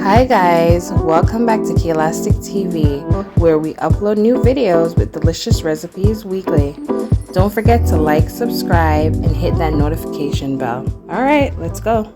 Hi guys, welcome back to Keelastic TV, where we upload new videos with delicious recipes weekly. Don't forget to like, subscribe, and hit that notification bell. Alright, let's go.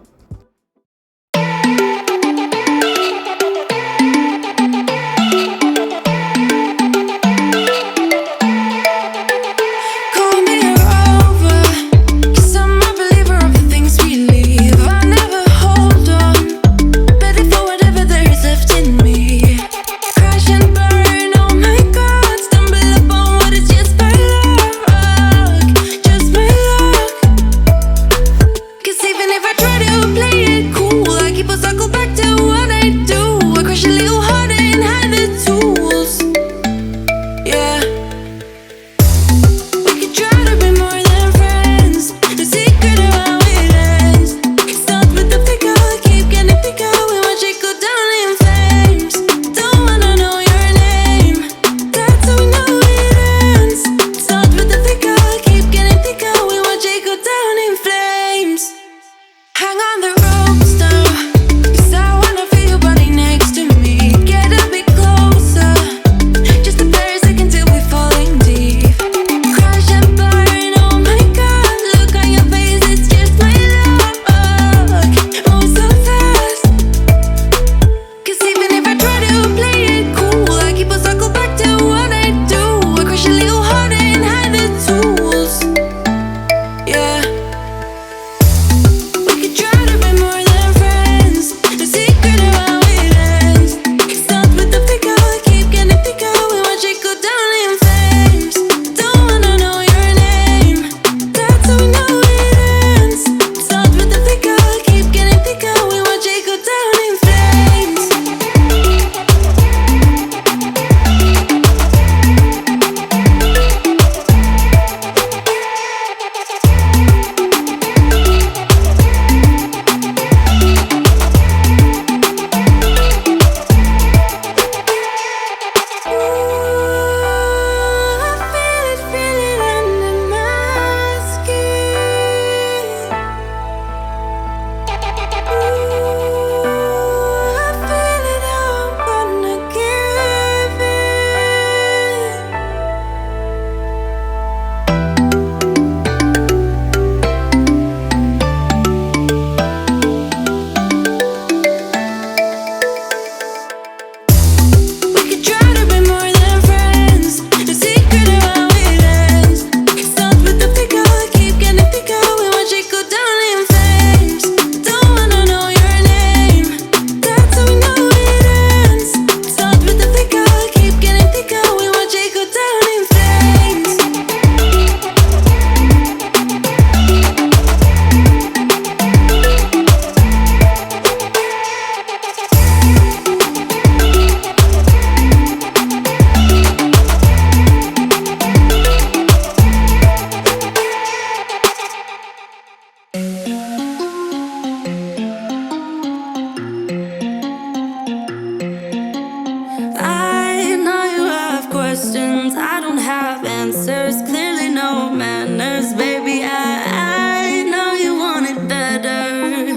I don't have answers, clearly no manners, baby. I know you want it better,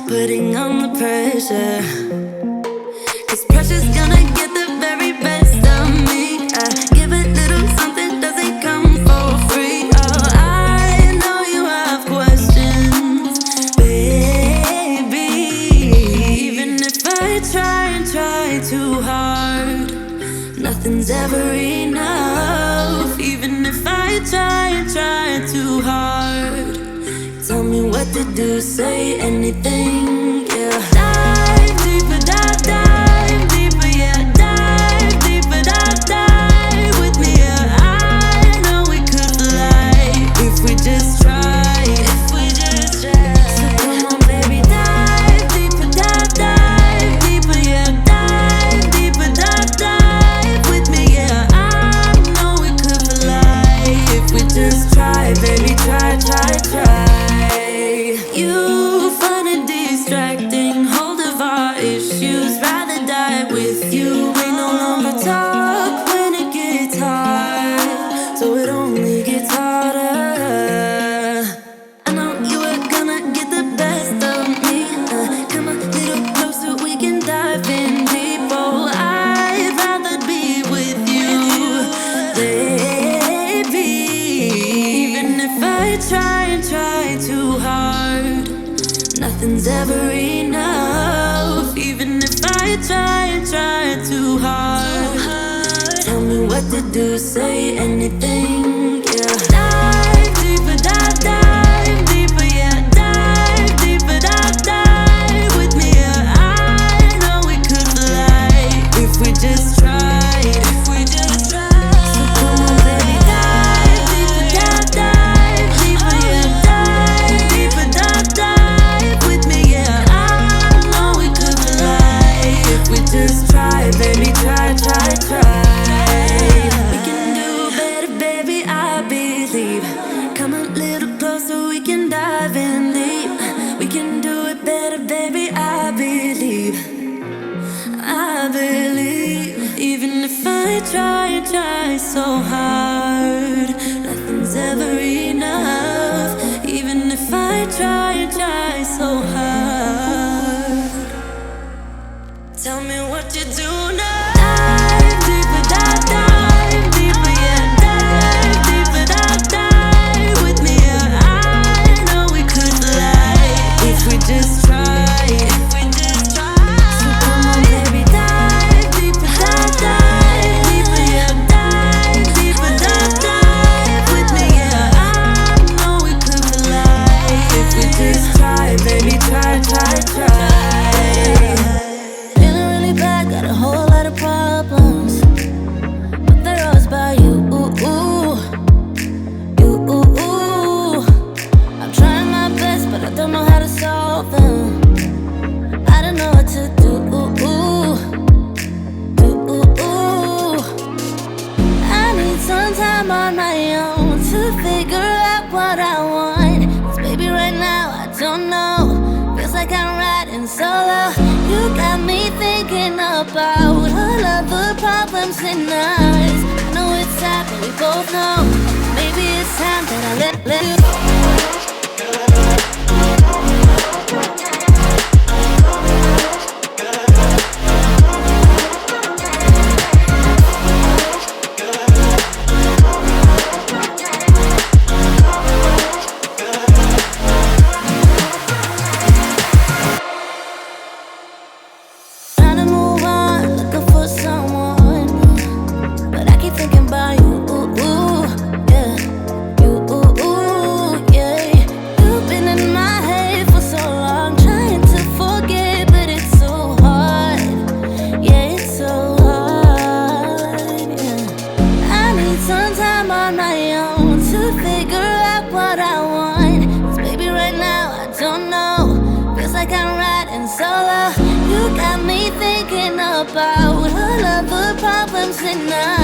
putting on the pressure, 'cause pressure's gonna get the very best of me. I give a little something, doesn't come for free. Oh, I know you have questions, baby. Even if I try and try too hard, nothing's ever enough. Even if I try and try too hard, tell me what to do, say anything, yeah. Dive deeper, dive deeper, yeah. Dive deeper, dive with me, yeah. I know we could fly if we just try, if we just try. So come on, baby, dive deeper, dive deeper, yeah. Dive deeper, dive with me, yeah. I know we could fly if we just try, baby, try. You find a distraction. nothing's ever enough. Even if I try too hard. Tell me what to do, say anything, yeah. Dive deeper, dive deeper, yeah. Dive deeper, dive with me, yeah. I know we could fly if we just tried. So come on, baby, dive deeper, dive deeper, yeah. Dive deeper, dive with me, yeah. I know we could fly if we just try, baby, try. We can do better, baby, I believe. Come a little closer, we can dive in deep. We can do it better, baby, I believe. I believe. Even if I try so hard, nothing's ever enough. Even if I try so hard. Tell me what you do now. Dive deeper, dive deeper, yeah. Dive deeper, dive with me, yeah. I know we could fly if we just tried. So come on, baby, dive deeper, dive deeper, yeah. Dive deeper, dive with me, yeah. I know we could fly if we just try, baby, try. Feeling really bad, got a whole lot of problems, but they're always by you. I'm trying my best, but I don't know how to solve them. I don't know what to do. I need some time on my own to figure out what I want. 'Cause baby, right now I don't know. Feels like I'm riding solo. You got me thinking about all of the problems in us. I know it's sad, but we both know. Maybe it's time that I let you go. Trying to move on, looking for someone, but I keep thinking about you, yeah. Yeah. You've been in my head for so long, trying to forget, but it's so hard. Yeah, it's so hard, yeah. I need some time on my own to figure out what I want. 'Cause baby, right now I don't know. Feels like I'm riding solo. You got me thinking about all of the problems in us.